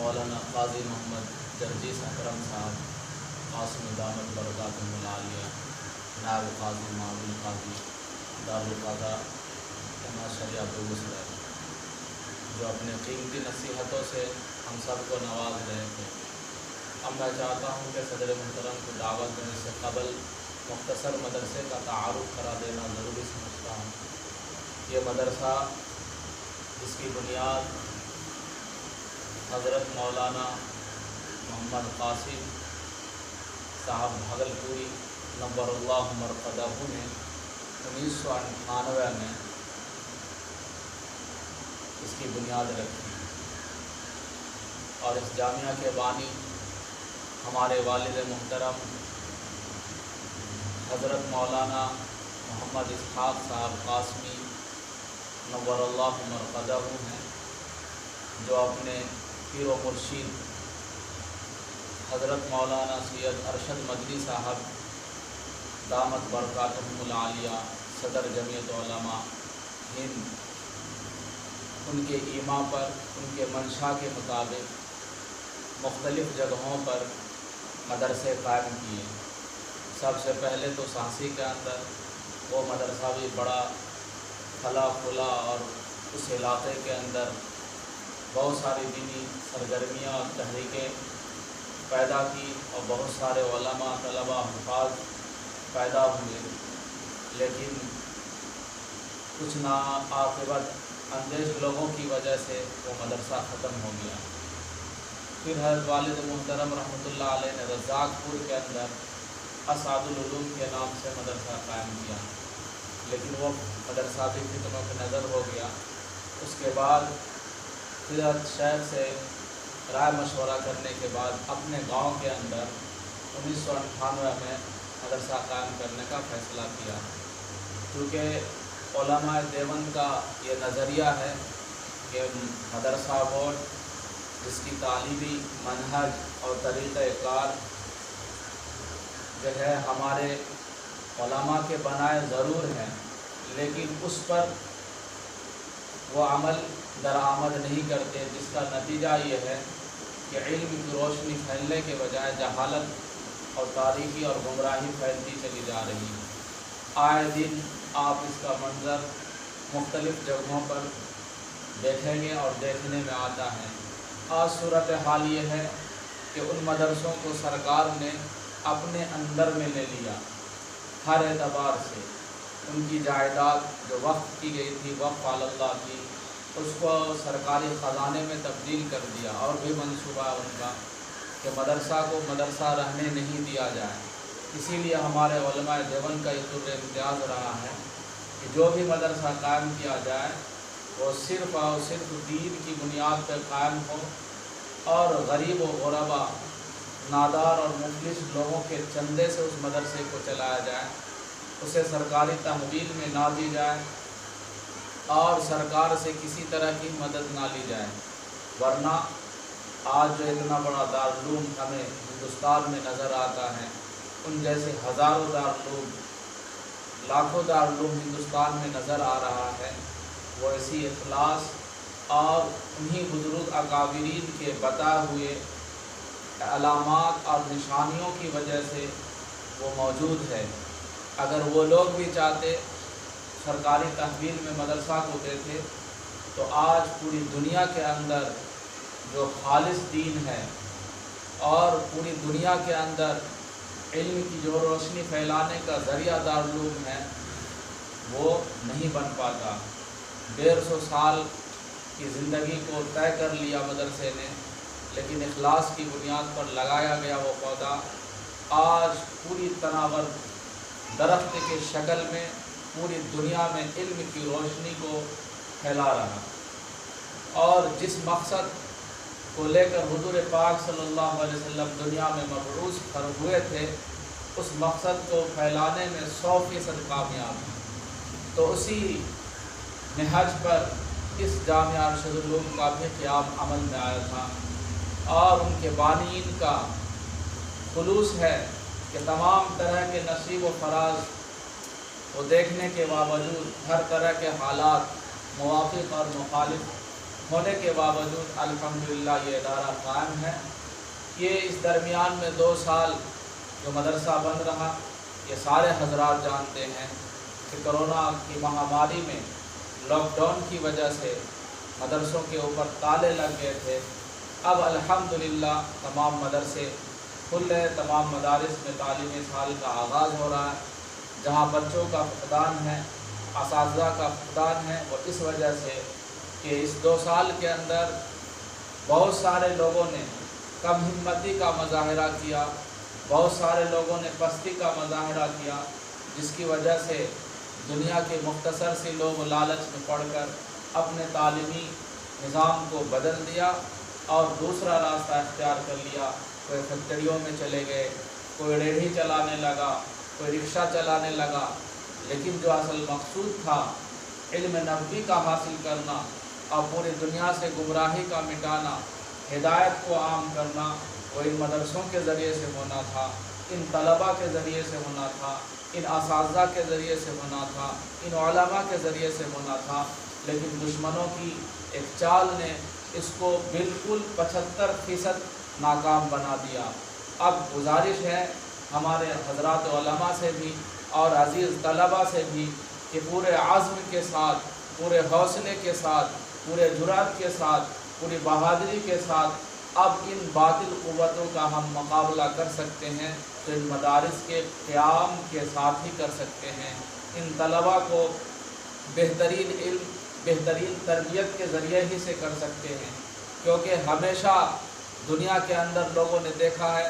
مولانا قاضی محمد جرجیس اکرم صاحب قاسم دامت برکاتہ العالیہ نائب قاضی معاون قاضی دارالقضا شریعہ بیگوسرائے جو اپنے قیمتی نصیحتوں سے ہم سب کو نواز رہے تھے۔ اب میں چاہتا ہوں کہ صدر محترم کو دعوت دینے سے قبل مختصر مدرسے کا تعارف کرا دینا ضروری سمجھتا ہوں۔ یہ مدرسہ اس کی بنیاد حضرت مولانا محمد قاسم صاحب بھاگلپوری نور اللہ مرقدہ نے 1998 میں اس کی بنیاد رکھی، اور اس جامعہ کے بانی ہمارے والد محترم حضرت مولانا محمد اسحاق صاحب قاسمی نور اللہ مرقدہ ہیں، جو اپنے پیر و مرشید حضرت مولانا سید ارشد مدنی صاحب دامت برکاتہم العالیہ صدر جمعیت علماء ہند، ان کے ایما پر، ان کے منشا کے مطابق مختلف جگہوں پر مدرسے قائم کیے۔ سب سے پہلے تو سانسی کے اندر وہ مدرسہ بھی بڑا پھلا پھولا، اور اس علاقے کے اندر بہت ساری دینی سرگرمیاں اور تحریکیں پیدا کی، اور بہت سارے علماء، طلباء، حفاظ پیدا ہوئے، لیکن کچھ ناعاقبت اندیش لوگوں کی وجہ سے وہ مدرسہ ختم ہو گیا۔ پھر حضرت والد محترم رحمۃ اللہ علیہ نے رزاق پور کے اندر اسعد العلوم کے نام سے مدرسہ قائم کیا، لیکن وہ مدرسہ بھی فتنوں کی نظر ہو گیا۔ اس کے بعد پھر شیخ سے رائے مشورہ کرنے کے بعد اپنے گاؤں کے اندر 1998 میں مدرسہ قائم کرنے کا فیصلہ کیا، کیونکہ علماء دیوبند کا یہ نظریہ ہے کہ مدرسہ بورڈ جس کی تعلیمی منہج اور طریقہ کار جو ہے ہمارے علماء کے بنائے ضرور ہیں، لیکن اس پر وہ عمل درآمد نہیں کرتے، جس کا نتیجہ یہ ہے کہ علم کی روشنی پھیلنے کے بجائے جہالت اور تاریکی اور گمراہی پھیلتی چلی جا رہی ہے۔ آئے دن آپ اس کا منظر مختلف جگہوں پر دیکھیں گے اور دیکھنے میں آتا ہے۔ آج صورتحال یہ ہے کہ ان مدرسوں کو سرکار نے اپنے اندر میں لے لیا، ہر اعتبار سے۔ ان کی جائیداد جو وقف کی گئی تھی، وقف علی اللہ کی، اس کو سرکاری خزانے میں تبدیل کر دیا، اور بھی منصوبہ ان کا کہ مدرسہ کو مدرسہ رہنے نہیں دیا جائے۔ اسی لیے ہمارے علماء دیوبند کا یہ طور امتیاز رہا ہے کہ جو بھی مدرسہ قائم کیا جائے وہ صرف اور صرف دین کی بنیاد پر قائم ہو، اور غریب و غربا، نادار اور مفلس لوگوں کے چندے سے اس مدرسے کو چلایا جائے، اسے سرکاری تحویل میں نہ دی جائے، اور سرکار سے کسی طرح کی مدد نہ لی جائے۔ ورنہ آج جو اتنا بڑا دارالعلوم ہمیں ہندوستان میں نظر آتا ہے، ان جیسے ہزاروں دارالعلوم، لاکھوں دارالعلوم ہندوستان میں نظر آ رہا ہے، وہ اسی اخلاص اور انہی بزرگ اکابرین کے بتائے ہوئے علامات اور نشانیوں کی وجہ سے وہ موجود ہے۔ اگر وہ لوگ بھی چاہتے سرکاری تحویل میں مدرسہ کو دیتے، تو آج پوری دنیا کے اندر جو خالص دین ہے اور پوری دنیا کے اندر علم کی جو روشنی پھیلانے کا ذریعہ دارالعلوم ہے، وہ نہیں بن پاتا۔ 150 سال کی زندگی کو طے کر لیا مدرسے نے، لیکن اخلاص کی بنیاد پر لگایا گیا وہ پودا آج پوری تناور درخت کے شکل میں پوری دنیا میں علم کی روشنی کو پھیلا رہا، اور جس مقصد کو لے کر حضور پاک صلی اللہ علیہ وسلم دنیا میں مبعوث ہوئے تھے، اس مقصد کو پھیلانے میں 100% کامیاب ہیں۔ تو اسی نہج پر اس جامعہ ارشد العلوم کا بھی قیام عمل میں آیا تھا، اور ان کے بانیین کا خلوص ہے کہ تمام طرح کے نصیب و فراز کو دیکھنے کے باوجود ہر طرح کے حالات موافق اور مخالف ہونے کے باوجود الحمدللہ یہ ادارہ قائم ہے۔ یہ اس درمیان میں 2 سال جو مدرسہ بند رہا، یہ سارے حضرات جانتے ہیں کہ کرونا کی مہاماری میں لاک ڈاؤن کی وجہ سے مدرسوں کے اوپر تالے لگ گئے تھے۔ اب الحمدللہ تمام مدرسے کھل رہے، تمام مدارس میں تعلیمی سال کا آغاز ہو رہا ہے۔ جہاں بچوں کا فقدان ہے، اساتذہ کا فقدان ہے، وہ اس وجہ سے کہ اس 2 سال کے اندر بہت سارے لوگوں نے کم ہمتی کا مظاہرہ کیا، بہت سارے لوگوں نے پستی کا مظاہرہ کیا، جس کی وجہ سے دنیا کے مختصر سے لوگ لالچ میں پڑ کر اپنے تعلیمی نظام کو بدل دیا اور دوسرا راستہ اختیار کر لیا۔ کوئی فیکٹریوں میں چلے گئے، کوئی ریڑھی چلانے لگا، کوئی رکشہ چلانے لگا، لیکن جو اصل مقصود تھا علم نبوی کا حاصل کرنا اور پوری دنیا سے گمراہی کا مٹانا، ہدایت کو عام کرنا، وہ ان مدرسوں کے ذریعے سے ہونا تھا، ان طلباء کے ذریعے سے ہونا تھا، ان اساتذہ کے ذریعے سے ہونا تھا، ان علماء کے ذریعے سے ہونا تھا، لیکن دشمنوں کی ایک چال نے اس کو بالکل 75% ناکام بنا دیا۔ اب گزارش ہے ہمارے حضرات علماء سے بھی اور عزیز طلباء سے بھی کہ پورے عزم کے ساتھ، پورے حوصلے کے ساتھ، پورے جرأت کے ساتھ، پوری بہادری کے ساتھ اب ان باطل قوتوں کا ہم مقابلہ کر سکتے ہیں تو ان مدارس کے قیام کے ساتھ ہی کر سکتے ہیں۔ ان طلباء کو بہترین علم، بہترین تربیت کے ذریعے ہی سے کر سکتے ہیں، کیونکہ ہمیشہ دنیا کے اندر لوگوں نے دیکھا ہے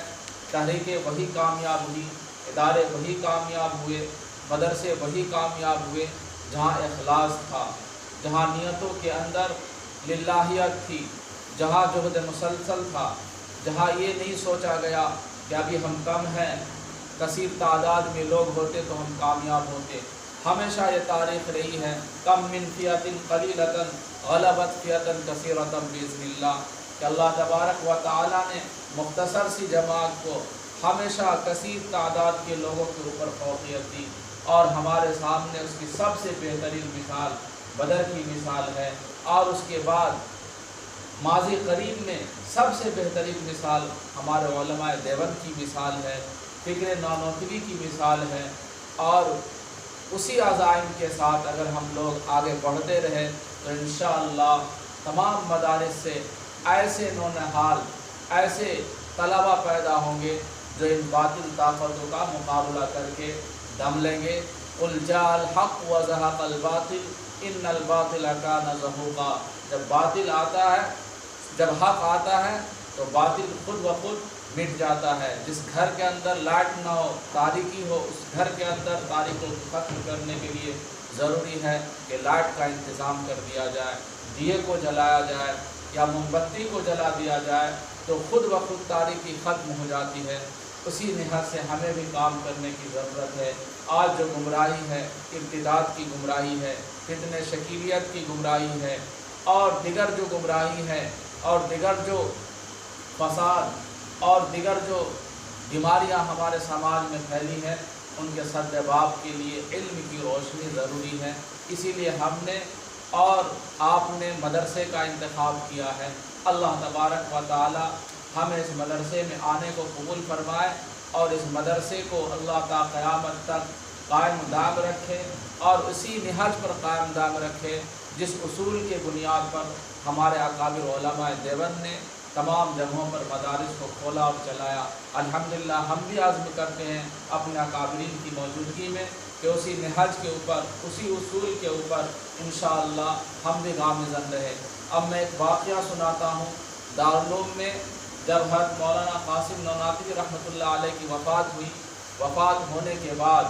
تحریکیں وہی کامیاب ہوئی، ادارے وہی کامیاب ہوئے، مدرسے وہی کامیاب ہوئے جہاں اخلاص تھا، جہاں نیتوں کے اندر للہیت تھی، جہاں جہد مسلسل تھا، جہاں یہ نہیں سوچا گیا کہ ابھی ہم کم ہیں، کثیر تعداد میں لوگ ہوتے تو ہم کامیاب ہوتے۔ ہمیشہ یہ تاریخ رہی ہے کم من فئۃ قلیلۃ غلبت فئۃ کثیرۃ باذن اللہ، کہ اللہ تبارک و تعالیٰ نے مختصر سی جماعت کو ہمیشہ کثیر تعداد کے لوگوں کے اوپر فوقیت دی، اور ہمارے سامنے اس کی سب سے بہترین مثال بدر کی مثال ہے، اور اس کے بعد ماضی قریب میں سب سے بہترین مثال ہمارے علماء دیوبند کی مثال ہے، فکر نانوتوی کی مثال ہے، اور اسی عزائم کے ساتھ اگر ہم لوگ آگے بڑھتے رہے تو انشاءاللہ تمام مدارس سے ایسے نونہال، ایسے طلباء پیدا ہوں گے جو ان باطل طاقتوں کا مقابلہ کر کے دم لیں گے۔ قل جاء الحق وزهق الباطل ان الباطل کان زہوقا، جب باطل آتا ہے، جب حق آتا ہے تو باطل خود بخود مٹ جاتا ہے۔ جس گھر کے اندر لائٹ نہ ہو، تاریکی ہو، اس گھر کے اندر تاریکی کو ختم کرنے کے لیے ضروری ہے کہ لائٹ کا انتظام کر دیا جائے، دیے کو جلایا جائے یا موم بتی کو جلا دیا جائے تو خود بخود تاریکی ختم ہو جاتی ہے۔ اسی نہج سے ہمیں بھی کام کرنے کی ضرورت ہے۔ آج جو گمراہی ہے، ارتداد کی گمراہی ہے، فتنہ شکیلیت کی گمراہی ہے، اور دیگر جو گمراہی ہے، اور دیگر جو فساد اور دیگر جو بیماریاں ہمارے سماج میں پھیلی ہیں، ان کے سد باب کے لیے علم کی روشنی ضروری ہے۔ اسی لیے ہم نے اور آپ نے مدرسے کا انتخاب کیا ہے۔ اللہ تبارک و تعالی ہمیں اس مدرسے میں آنے کو قبول فرمائے اور اس مدرسے کو اللہ تا قیامت تک قائم دام رکھے، اور اسی نہج پر قائم دام رکھے جس اصول کے بنیاد پر ہمارے اکابر علماء دیوبند نے تمام جگہوں پر مدارس کو کھولا اور چلایا۔ الحمدللہ ہم بھی عزم کرتے ہیں اپنے اکابرین کی موجودگی میں کہ اسی نہج کے اوپر، اسی اصول کے اوپر انشاءاللہ ہم بھی گامزن رہے۔ اب میں ایک واقعہ سناتا ہوں۔ دارالعلوم میں جب حضرت مولانا قاسم نوناتوی رحمۃ اللہ علیہ کی وفات ہوئی، وفات ہونے کے بعد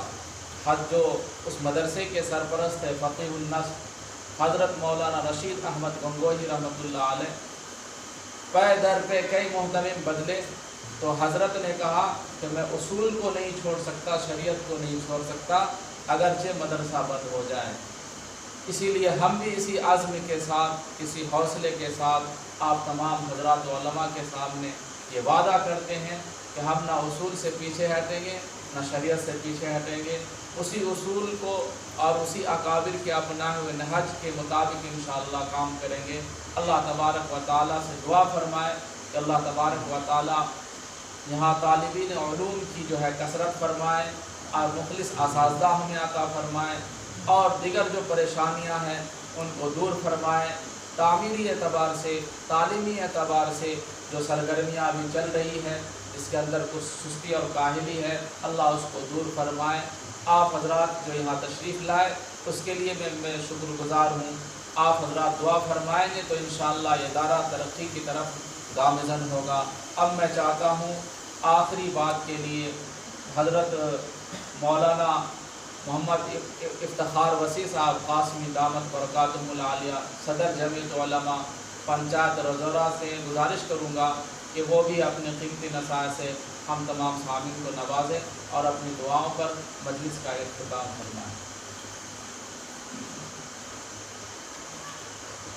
جو اس مدرسے کے سرپرست ہے فقیہ النصر حضرت مولانا رشید احمد گنگوہی رحمۃ اللہ علیہ، پے در پہ کئی محتمم بدلے تو حضرت نے کہا کہ میں اصول کو نہیں چھوڑ سکتا، شریعت کو نہیں چھوڑ سکتا، اگرچہ مدرسہ بند ہو جائے۔ اسی لیے ہم بھی اسی عزم کے ساتھ، اسی حوصلے کے ساتھ آپ تمام حضرات علماء کے سامنے یہ وعدہ کرتے ہیں کہ ہم نہ اصول سے پیچھے ہٹیں گے، نہ شریعت سے پیچھے ہٹیں گے، اسی اصول کو اور اسی اکابر کے اپنائے ہوئے نہج کے مطابق انشاءاللہ کام کریں گے۔ اللہ تبارک و تعالیٰ سے دعا فرمائے کہ اللہ تبارک و تعالیٰ یہاں طالبین علوم کی جو ہے کثرت فرمائے اور مخلص اساتذہ ہمیں عطا فرمائے، اور دیگر جو پریشانیاں ہیں ان کو دور فرمائے۔ تعمیری اعتبار سے، تعلیمی اعتبار سے جو سرگرمیاں ابھی چل رہی ہیں اس کے اندر کچھ سستی اور کاہلی ہے، اللہ اس کو دور فرمائے۔ آپ حضرات جو یہاں تشریف لائے اس کے لیے میں شکر گزار ہوں۔ آپ حضرات دعا فرمائیں گے تو انشاءاللہ یہ ادارہ ترقی کی طرف گامزن ہوگا۔ اب میں چاہتا ہوں آخری بات کے لیے حضرت مولانا محمد افتخار وسیع صاحب قاسمی دامت برکاتہم العالیہ صدر جمعیت علماء پنچایت رضورہ سے گزارش کروں گا کہ وہ بھی اپنے قیمتی نصائح سے ہم تمام سامعین کو نوازیں اور اپنی دعاؤں پر مجلس کا اختتام فرمائیں۔